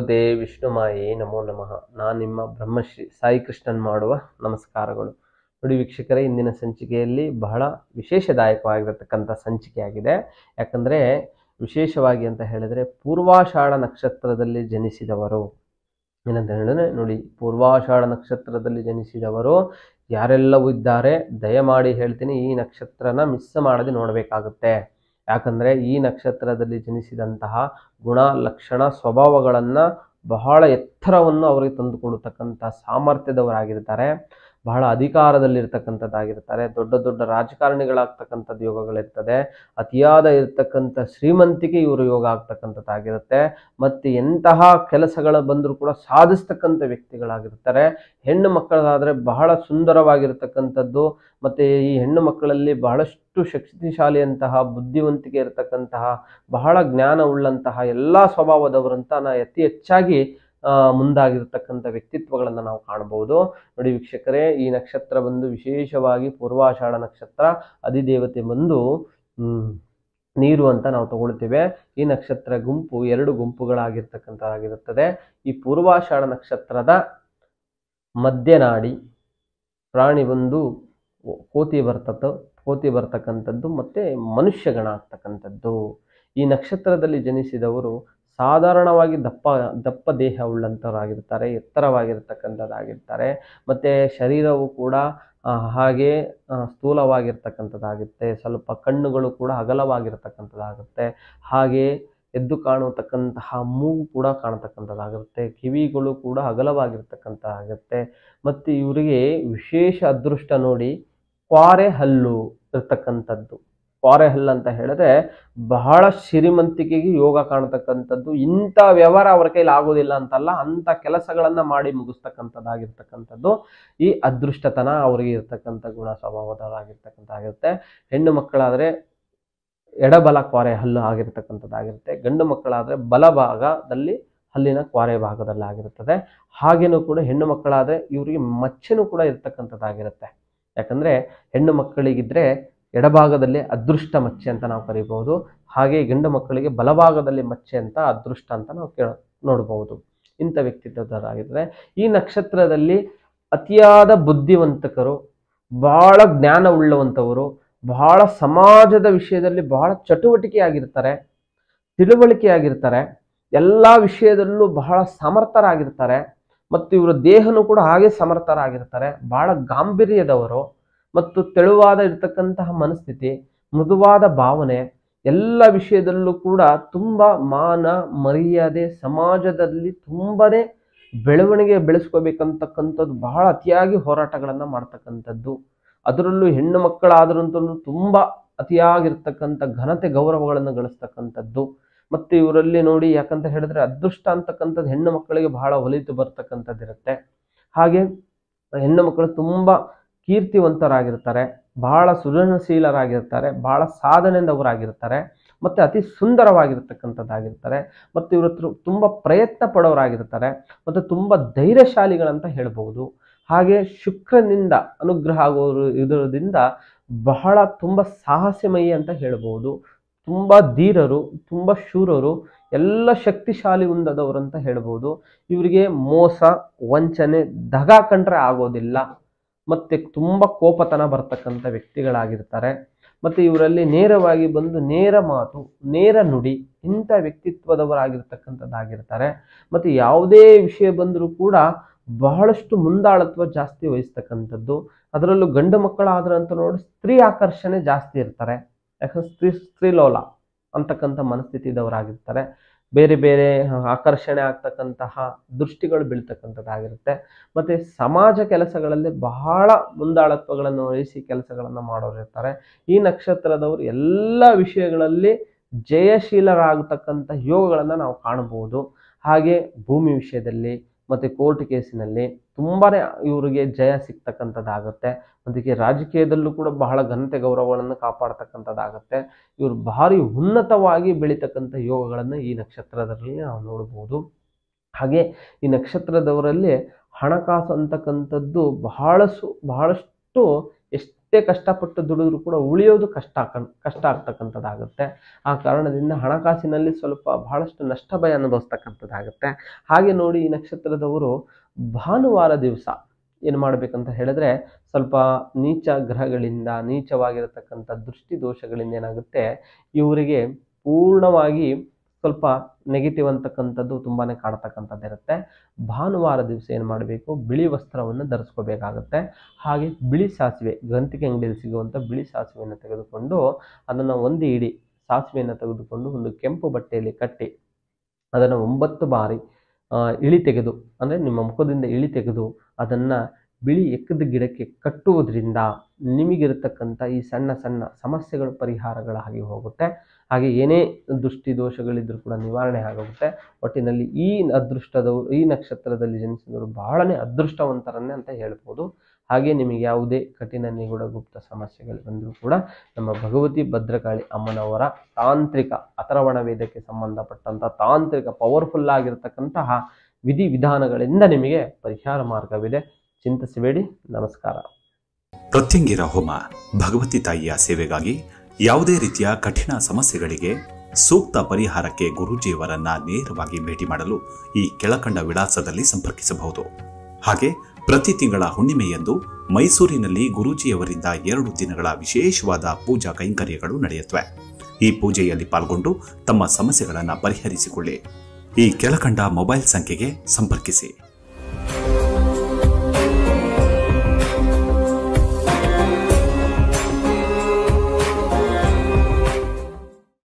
ಭಗವತೆ ವಿಷ್ಣುಮಾಯೇ ನಮೋ ನಮಃ. ನಾನು ನಿಮ್ಮ ಬ್ರಹ್ಮಶ್ರೀ ಸಾಯಿ ಕೃಷ್ಣನ್ ಮಾಡುವ ನಮಸ್ಕಾರಗಳು. ನೋಡಿ ವೀಕ್ಷಕರೇ, ಇಂದಿನ ಸಂಚಿಕೆಯಲ್ಲಿ ಬಹಳ ವಿಶೇಷದಾಯಕವಾಗಿರತಕ್ಕಂಥ ಸಂಚಿಕೆಯಾಗಿದೆ. ಯಾಕಂದರೆ ವಿಶೇಷವಾಗಿ ಅಂತ ಹೇಳಿದರೆ ಪೂರ್ವಾಷಾಢ ನಕ್ಷತ್ರದಲ್ಲಿ ಜನಿಸಿದವರು ಏನಂತ ಹೇಳಿದ್ರೆ, ನೋಡಿ ಪೂರ್ವಾಷಾಢ ನಕ್ಷತ್ರದಲ್ಲಿ ಜನಿಸಿದವರು ಯಾರೆಲ್ಲವೂ ಇದ್ದಾರೆ, ದಯಮಾಡಿ ಹೇಳ್ತೀನಿ, ಈ ನಕ್ಷತ್ರನ ಮಿಸ್ ಮಾಡದೆ ನೋಡಬೇಕಾಗುತ್ತೆ. ಯಾಕಂದರೆ ಈ ನಕ್ಷತ್ರದಲ್ಲಿ ಜನಿಸಿದಂತಹ ಗುಣ, ಲಕ್ಷಣ, ಸ್ವಭಾವಗಳನ್ನು ಬಹಳ ಎತ್ತರವನ್ನು ಅವರಿಗೆ ತಂದುಕೊಡತಕ್ಕಂಥ ಸಾಮರ್ಥ್ಯದವರಾಗಿರ್ತಾರೆ. ಬಹಳ ಅಧಿಕಾರದಲ್ಲಿರ್ತಕ್ಕಂಥದ್ದಾಗಿರ್ತಾರೆ. ದೊಡ್ಡ ದೊಡ್ಡ ರಾಜಕಾರಣಿಗಳಾಗ್ತಕ್ಕಂಥದ್ದು ಯೋಗಗಳಿರ್ತದೆ. ಅತಿಯಾದ ಇರ್ತಕ್ಕಂಥ ಶ್ರೀಮಂತಿಕೆ ಇವರು ಯೋಗ ಆಗ್ತಕ್ಕಂಥದ್ದಾಗಿರುತ್ತೆ. ಮತ್ತು ಎಂತಹ ಕೆಲಸಗಳು ಬಂದರೂ ಕೂಡ ಸಾಧಿಸ್ತಕ್ಕಂಥ ವ್ಯಕ್ತಿಗಳಾಗಿರ್ತಾರೆ. ಹೆಣ್ಣು ಮಕ್ಕಳಾದರೆ ಬಹಳ ಸುಂದರವಾಗಿರ್ತಕ್ಕಂಥದ್ದು, ಮತ್ತು ಈ ಹೆಣ್ಣು ಮಕ್ಕಳಲ್ಲಿ ಬಹಳಷ್ಟು ಶಕ್ತಿಶಾಲಿಯಂತಹ, ಬುದ್ಧಿವಂತಿಕೆ ಇರತಕ್ಕಂತಹ, ಬಹಳ ಜ್ಞಾನ ಉಳ್ಳಂತಹ ಎಲ್ಲ ಸ್ವಭಾವದವರಂತ ಅತಿ ಹೆಚ್ಚಾಗಿ ಮುಂದಾಗಿರ್ತಕ್ಕಂಥ ವ್ಯಕ್ತಿತ್ವಗಳನ್ನು ನಾವು ಕಾಣಬಹುದು. ನೋಡಿ ವೀಕ್ಷಕರೇ, ಈ ನಕ್ಷತ್ರ ಬಂದು ವಿಶೇಷವಾಗಿ ಪೂರ್ವಾಷಾಢ ನಕ್ಷತ್ರ. ಅಧಿದೇವತೆ ಬಂದು ನೀರು ಅಂತ ನಾವು ತಗೊಳ್ತೇವೆ. ಈ ನಕ್ಷತ್ರ ಗುಂಪು 2 ಗುಂಪುಗಳಾಗಿರ್ತಕ್ಕಂಥದ್ದಾಗಿರುತ್ತದೆ. ಈ ಪೂರ್ವಾಷಾಢ ನಕ್ಷತ್ರದ ಮಧ್ಯನಾಡಿ ಪ್ರಾಣಿ ಬಂದು ಕೋತಿ ಬರ್ತಕ್ಕಂಥದ್ದು ಮತ್ತು ಮನುಷ್ಯಗಣ ಆಗ್ತಕ್ಕಂಥದ್ದು. ಈ ನಕ್ಷತ್ರದಲ್ಲಿ ಜನಿಸಿದವರು ಸಾಧಾರಣವಾಗಿ ದಪ್ಪ ದೇಹ ಉಳ್ಳಂಥವರಾಗಿರ್ತಾರೆ, ಎತ್ತರವಾಗಿರ್ತಕ್ಕಂಥದ್ದಾಗಿರ್ತಾರೆ. ಮತ್ತು ಶರೀರವು ಕೂಡ ಹಾಗೆ ಸ್ಥೂಲವಾಗಿರ್ತಕ್ಕಂಥದ್ದಾಗುತ್ತೆ. ಸ್ವಲ್ಪ ಕಣ್ಣುಗಳು ಕೂಡ ಅಗಲವಾಗಿರ್ತಕ್ಕಂಥದ್ದಾಗುತ್ತೆ. ಹಾಗೆ ಎದ್ದು ಕಾಣತಕ್ಕಂತಹ ಮೂಗು ಕೂಡ ಕಾಣತಕ್ಕಂಥದ್ದಾಗುತ್ತೆ. ಕಿವಿಗಳು ಕೂಡ ಅಗಲವಾಗಿರ್ತಕ್ಕಂಥದ್ದಾಗುತ್ತೆ. ಮತ್ತು ಇವರಿಗೆ ವಿಶೇಷ ಅದೃಷ್ಟ ನೋಡಿ, ಕ್ವಾರೆ ಹಲ್ಲು ಇರ್ತಕ್ಕಂಥದ್ದು. ಕ್ವಾರೆ ಹಲ್ಲು ಅಂತ ಹೇಳಿದ್ರೆ ಬಹಳ ಶ್ರೀಮಂತಿಕೆಗೆ ಯೋಗ ಕಾಣತಕ್ಕಂಥದ್ದು. ಇಂಥ ವ್ಯವಹಾರ ಅವರ ಕೈಲಿ ಆಗೋದಿಲ್ಲ ಅಂತಲ್ಲ, ಅಂಥ ಕೆಲಸಗಳನ್ನು ಮಾಡಿ ಮುಗಿಸ್ತಕ್ಕಂಥದ್ದಾಗಿರ್ತಕ್ಕಂಥದ್ದು ಈ ಅದೃಷ್ಟತನ ಅವರಿಗೆ ಇರ್ತಕ್ಕಂಥ ಗುಣ ಸ್ವಭಾವದವರಾಗಿರ್ತಕ್ಕಂಥದ್ದಾಗಿರುತ್ತೆ. ಹೆಣ್ಣು ಮಕ್ಕಳಾದರೆ ಎಡಬಲ ಕ್ವಾರೆ ಹಲ್ಲು ಆಗಿರ್ತಕ್ಕಂಥದ್ದಾಗಿರುತ್ತೆ. ಗಂಡು ಮಕ್ಕಳಾದರೆ ಬಲಭಾಗದಲ್ಲಿ ಹಲ್ಲಿನ ಕ್ವಾರೆ ಭಾಗದಲ್ಲಿ ಆಗಿರುತ್ತದೆ. ಹಾಗೇನೂ ಕೂಡ ಹೆಣ್ಣು ಮಕ್ಕಳಾದರೆ ಇವರಿಗೆ ಮಚ್ಚೆನೂ ಕೂಡ ಇರ್ತಕ್ಕಂಥದ್ದಾಗಿರುತ್ತೆ. ಯಾಕಂದರೆ ಹೆಣ್ಣು ಮಕ್ಕಳಿಗಿದ್ರೆ ಎಡಭಾಗದಲ್ಲಿ ಅದೃಷ್ಟ ಮಚ್ಚೆ ಅಂತ ನಾವು ಕರಿಬಹುದು. ಹಾಗೆ ಗಂಡು ಮಕ್ಕಳಿಗೆ ಬಲಭಾಗದಲ್ಲಿ ಮಚ್ಚೆ ಅಂತ ಅದೃಷ್ಟ ಅಂತ ನಾವು ನೋಡಬಹುದು. ಇಂಥ ವ್ಯಕ್ತಿತ್ವದವರಾಗಿದ್ದಾರೆ. ಈ ನಕ್ಷತ್ರದಲ್ಲಿ ಅತಿಯಾದ ಬುದ್ಧಿವಂತಕರು, ಬಹಳ ಜ್ಞಾನ ಉಳ್ಳವಂಥವರು, ಬಹಳ ಸಮಾಜದ ವಿಷಯದಲ್ಲಿ ಬಹಳ ಚಟುವಟಿಕೆಯಾಗಿರ್ತಾರೆ, ತಿಳುವಳಿಕೆಯಾಗಿರ್ತಾರೆ, ಎಲ್ಲ ವಿಷಯದಲ್ಲೂ ಬಹಳ ಸಮರ್ಥರಾಗಿರ್ತಾರೆ. ಮತ್ತು ಇವರ ದೇಹನೂ ಕೂಡ ಹಾಗೆ ಸಮರ್ಥರಾಗಿರ್ತಾರೆ. ಬಹಳ ಗಾಂಭೀರ್ಯದವರು ಮತ್ತು ತೆಳುವಾದ ಇರತಕ್ಕಂತಹ ಮನಸ್ಥಿತಿ, ಮೃದುವಾದ ಭಾವನೆ, ಎಲ್ಲ ವಿಷಯದಲ್ಲೂ ಕೂಡ ತುಂಬ ಮಾನ ಮರ್ಯಾದೆ, ಸಮಾಜದಲ್ಲಿ ತುಂಬನೇ ಬೆಳವಣಿಗೆ ಬೆಳೆಸ್ಕೋಬೇಕಂತಕ್ಕಂಥದ್ದು, ಬಹಳ ಅತಿಯಾಗಿ ಹೋರಾಟಗಳನ್ನು ಮಾಡ್ತಕ್ಕಂಥದ್ದು. ಅದರಲ್ಲೂ ಹೆಣ್ಣು ಮಕ್ಕಳಾದ್ರಂತೂ ತುಂಬ ಅತಿಯಾಗಿರ್ತಕ್ಕಂಥ ಘನತೆ ಗೌರವಗಳನ್ನು ಗಳಿಸ್ತಕ್ಕಂಥದ್ದು. ಮತ್ತು ಇವರಲ್ಲಿ ನೋಡಿ, ಯಾಕಂತ ಹೇಳಿದ್ರೆ ಅದೃಷ್ಟ ಅಂತಕ್ಕಂಥದ್ದು ಹೆಣ್ಣು ಮಕ್ಕಳಿಗೆ ಬಹಳ ಒಲಿತು ಬರ್ತಕ್ಕಂಥದ್ದಿರುತ್ತೆ. ಹಾಗೆ ಹೆಣ್ಣು ಮಕ್ಕಳು ತುಂಬ ಕೀರ್ತಿವಂತರಾಗಿರ್ತಾರೆ, ಬಹಳ ಸೃಜನಶೀಲರಾಗಿರ್ತಾರೆ, ಬಹಳ ಸಾಧನೆದವರಾಗಿರ್ತಾರೆ, ಮತ್ತು ಅತಿ ಸುಂದರವಾಗಿರ್ತಕ್ಕಂಥದ್ದಾಗಿರ್ತಾರೆ. ಮತ್ತು ಇವರು ತುಂಬ ಪ್ರಯತ್ನ ಪಡೋರಾಗಿರ್ತಾರೆ, ಮತ್ತು ತುಂಬ ಧೈರ್ಯಶಾಲಿಗಳಂತ ಹೇಳ್ಬೋದು. ಹಾಗೆ ಶುಕ್ರನಿಂದ ಅನುಗ್ರಹ ಆಗೋರು ಇದರಿಂದ ಬಹಳ ತುಂಬ ಸಾಹಸಮಯಿ ಅಂತ ಹೇಳ್ಬೋದು. ತುಂಬ ಧೀರರು, ತುಂಬ ಶೂರರು, ಎಲ್ಲ ಶಕ್ತಿಶಾಲಿ ಹೊಂದದವರಂತ ಹೇಳ್ಬೋದು. ಇವರಿಗೆ ಮೋಸ, ವಂಚನೆ, ದಗ ಕಂಡ್ರೆ ಆಗೋದಿಲ್ಲ. ಮತ್ತು ತುಂಬ ಕೋಪತನ ಬರ್ತಕ್ಕಂಥ ವ್ಯಕ್ತಿಗಳಾಗಿರ್ತಾರೆ. ಮತ್ತು ಇವರಲ್ಲಿ ನೇರವಾಗಿ ಬಂದು ನೇರ ಮಾತು, ನೇರ ನುಡಿ, ಇಂಥ ವ್ಯಕ್ತಿತ್ವದವರಾಗಿರ್ತಕ್ಕಂಥದ್ದಾಗಿರ್ತಾರೆ. ಮತ್ತು ಯಾವುದೇ ವಿಷಯ ಬಂದರೂ ಕೂಡ ಬಹಳಷ್ಟು ಮುಂದಾಳತ್ವ ಜಾಸ್ತಿ ವಹಿಸ್ತಕ್ಕಂಥದ್ದು. ಅದರಲ್ಲೂ ಗಂಡು ಮಕ್ಕಳಾದ್ರೆ ಅಂತ ನೋಡಿ ಸ್ತ್ರೀ ಆಕರ್ಷಣೆ ಜಾಸ್ತಿ ಇರ್ತಾರೆ. ಯಾಕಂದ್ರೆ ಸ್ತ್ರೀಲೋಲ ಅಂತಕ್ಕಂಥ ಮನಸ್ಥಿತಿದವರಾಗಿರ್ತಾರೆ. ಬೇರೆ ಬೇರೆ ಆಕರ್ಷಣೆ ಆಗ್ತಕ್ಕಂತಹ ದೃಷ್ಟಿಗಳು ಬೀಳ್ತಕ್ಕಂಥದ್ದಾಗಿರುತ್ತೆ. ಮತ್ತು ಸಮಾಜ ಕೆಲಸಗಳಲ್ಲಿ ಬಹಳ ಮುಂದಾಳತ್ವಗಳನ್ನು ವಹಿಸಿ ಕೆಲಸಗಳನ್ನು ಮಾಡೋರಿರ್ತಾರೆ. ಈ ನಕ್ಷತ್ರದವರು ಎಲ್ಲ ವಿಷಯಗಳಲ್ಲಿ ಜಯಶೀಲರಾಗತಕ್ಕಂಥ ಯೋಗಗಳನ್ನು ನಾವು ಕಾಣಬಹುದು. ಹಾಗೆ ಭೂಮಿ ವಿಷಯದಲ್ಲಿ ಮತ್ತು ಕೋರ್ಟ್ ಕೇಸಿನಲ್ಲಿ ತುಂಬಾ ಇವರಿಗೆ ಜಯ ಸಿಗ್ತಕ್ಕಂಥದ್ದಾಗುತ್ತೆ. ಅದಕ್ಕೆ ರಾಜಕೀಯದಲ್ಲೂ ಕೂಡ ಬಹಳ ಘನತೆ ಗೌರವಗಳನ್ನು ಕಾಪಾಡ್ತಕ್ಕಂಥದ್ದಾಗುತ್ತೆ. ಇವರು ಭಾರಿ ಉನ್ನತವಾಗಿ ಬೆಳೀತಕ್ಕಂಥ ಯೋಗಗಳನ್ನು ಈ ನಕ್ಷತ್ರದಲ್ಲಿ ನಾವು ನೋಡ್ಬೋದು. ಹಾಗೆ ಈ ನಕ್ಷತ್ರದವರಲ್ಲಿ ಹಣಕಾಸು ಅಂತಕ್ಕಂಥದ್ದು ಬಹಳಷ್ಟು ಎಷ್ಟೇ ಕಷ್ಟಪಟ್ಟು ದುಡಿದ್ರೂ ಕೂಡ ಉಳಿಯೋದು ಕಷ್ಟ ಆಗ್ತಕ್ಕಂಥದ್ದಾಗುತ್ತೆ. ಆ ಕಾರಣದಿಂದ ಹಣಕಾಸಿನಲ್ಲಿ ಸ್ವಲ್ಪ ಬಹಳಷ್ಟು ನಷ್ಟ ಭಯ ಅನುಭವಿಸ್ತಕ್ಕಂಥದ್ದಾಗುತ್ತೆ. ಹಾಗೆ ನೋಡಿ, ಈ ನಕ್ಷತ್ರದವರು ಭಾನುವಾರ ದಿವಸ ಏನು ಮಾಡಬೇಕಂತ ಹೇಳಿದ್ರೆ, ಸ್ವಲ್ಪ ನೀಚ ಗ್ರಹಗಳಿಂದ, ನೀಚವಾಗಿರತಕ್ಕಂಥ ದೃಷ್ಟಿ ದೋಷಗಳಿಂದ ಏನಾಗುತ್ತೆ, ಇವರಿಗೆ ಪೂರ್ಣವಾಗಿ ಸ್ವಲ್ಪ ನೆಗೆಟಿವ್ ಅಂತಕ್ಕಂಥದ್ದು ತುಂಬಾನೇ ಕಾಡ್ತಕ್ಕಂಥದ್ದಿರುತ್ತೆ. ಭಾನುವಾರ ದಿವಸ ಏನು ಮಾಡಬೇಕು, ಬಿಳಿ ವಸ್ತ್ರವನ್ನು ಧರಿಸ್ಕೋಬೇಕಾಗುತ್ತೆ. ಹಾಗೆ ಬಿಳಿ ಸಾಸಿವೆ, ಗ್ರಂಥಿಗೆ ಅಂಗಡಿಯಲ್ಲಿ ಸಿಗುವಂಥ ಬಿಳಿ ಸಾಸಿವೆಯನ್ನು ತೆಗೆದುಕೊಂಡು ಅದನ್ನು ಒಂದು ಇಡಿ ಸಾಸಿವೆಯನ್ನು ತೆಗೆದುಕೊಂಡು ಒಂದು ಕೆಂಪು ಬಟ್ಟೆಯಲ್ಲಿ ಕಟ್ಟಿ ಅದನ್ನು 9 ಬಾರಿ ಇಳಿ ತೆಗೆದು, ಅಂದರೆ ನಿಮ್ಮ ಮುಖದಿಂದ ಇಳಿ ತೆಗೆದು ಅದನ್ನು ಬಿಳಿ ಎಕ್ಕದ ಗಿಡಕ್ಕೆ ಕಟ್ಟುವುದರಿಂದ ನಿಮಗಿರತಕ್ಕಂಥ ಈ ಸಣ್ಣ ಸಣ್ಣ ಸಮಸ್ಯೆಗಳು ಪರಿಹಾರಗಳಾಗಿ ಹೋಗುತ್ತೆ. ಹಾಗೆ ಏನೇ ದೃಷ್ಟಿ ದೋಷಗಳಿದ್ರೂ ಕೂಡ ನಿವಾರಣೆ ಆಗುತ್ತೆ. ಒಟ್ಟಿನಲ್ಲಿ ಈ ನಕ್ಷತ್ರದಲ್ಲಿ ಜನಿಸಿದವರು ಬಹಳನೇ ಅದೃಷ್ಟವಂತರನ್ನೇ ಅಂತ ಹೇಳ್ಬೋದು. ಹಾಗೆ ನಿಮಗೆ ಯಾವುದೇ ಕಠಿಣ ನಿಗೂಢ ಗುಪ್ತ ಸಮಸ್ಯೆಗಳು ಬಂದರೂ ಕೂಡ ನಮ್ಮ ಭಗವತಿ ಭದ್ರಕಾಳಿ ಅಮ್ಮನವರ ತಾಂತ್ರಿಕ ಅಥರ್ವಣ ವೇದಕ್ಕೆ ಸಂಬಂಧಪಟ್ಟಂಥ ತಾಂತ್ರಿಕ ಪವರ್ಫುಲ್ ಆಗಿರತಕ್ಕಂತಹ ವಿಧಿವಿಧಾನಗಳಿಂದ ನಿಮಗೆ ಪರಿಹಾರ ಮಾರ್ಗವಿದೆ. ಚಿಂತಿಸಬೇಡಿ. ನಮಸ್ಕಾರ. ಪ್ರತ್ಯಂಗಿರ ಹೋಮ ಭಗವತಿ ತಾಯಿಯ ಸೇವೆಗಾಗಿ ಯಾವುದೇ ರೀತಿಯ ಕಠಿಣ ಸಮಸ್ಯೆಗಳಿಗೆ ಸೂಕ್ತ ಪರಿಹಾರಕ್ಕೆ ಗುರೂಜಿಯವರನ್ನ ನೇರವಾಗಿ ಭೇಟಿ ಮಾಡಲು ಈ ಕೆಳಕಂಡ ವಿಳಾಸದಲ್ಲಿ ಸಂಪರ್ಕಿಸಬಹುದು. ಹಾಗೆ ಪ್ರತಿ ತಿಂಗಳ ಹುಣ್ಣಿಮೆಯಂದು ಮೈಸೂರಿನಲ್ಲಿ ಗುರೂಜಿಯವರಿಂದ 2 ದಿನಗಳ ವಿಶೇಷವಾದ ಪೂಜಾ ಕೈಂಕರ್ಯಗಳು ನಡೆಯುತ್ತವೆ. ಈ ಪೂಜೆಯಲ್ಲಿ ಪಾಲ್ಗೊಂಡು ತಮ್ಮ ಸಮಸ್ಯೆಗಳನ್ನು ಪರಿಹರಿಸಿಕೊಳ್ಳಿ. ಈ ಕೆಳಕಂಡ ಮೊಬೈಲ್ ಸಂಖ್ಯೆಗೆ ಸಂಪರ್ಕಿಸಿ.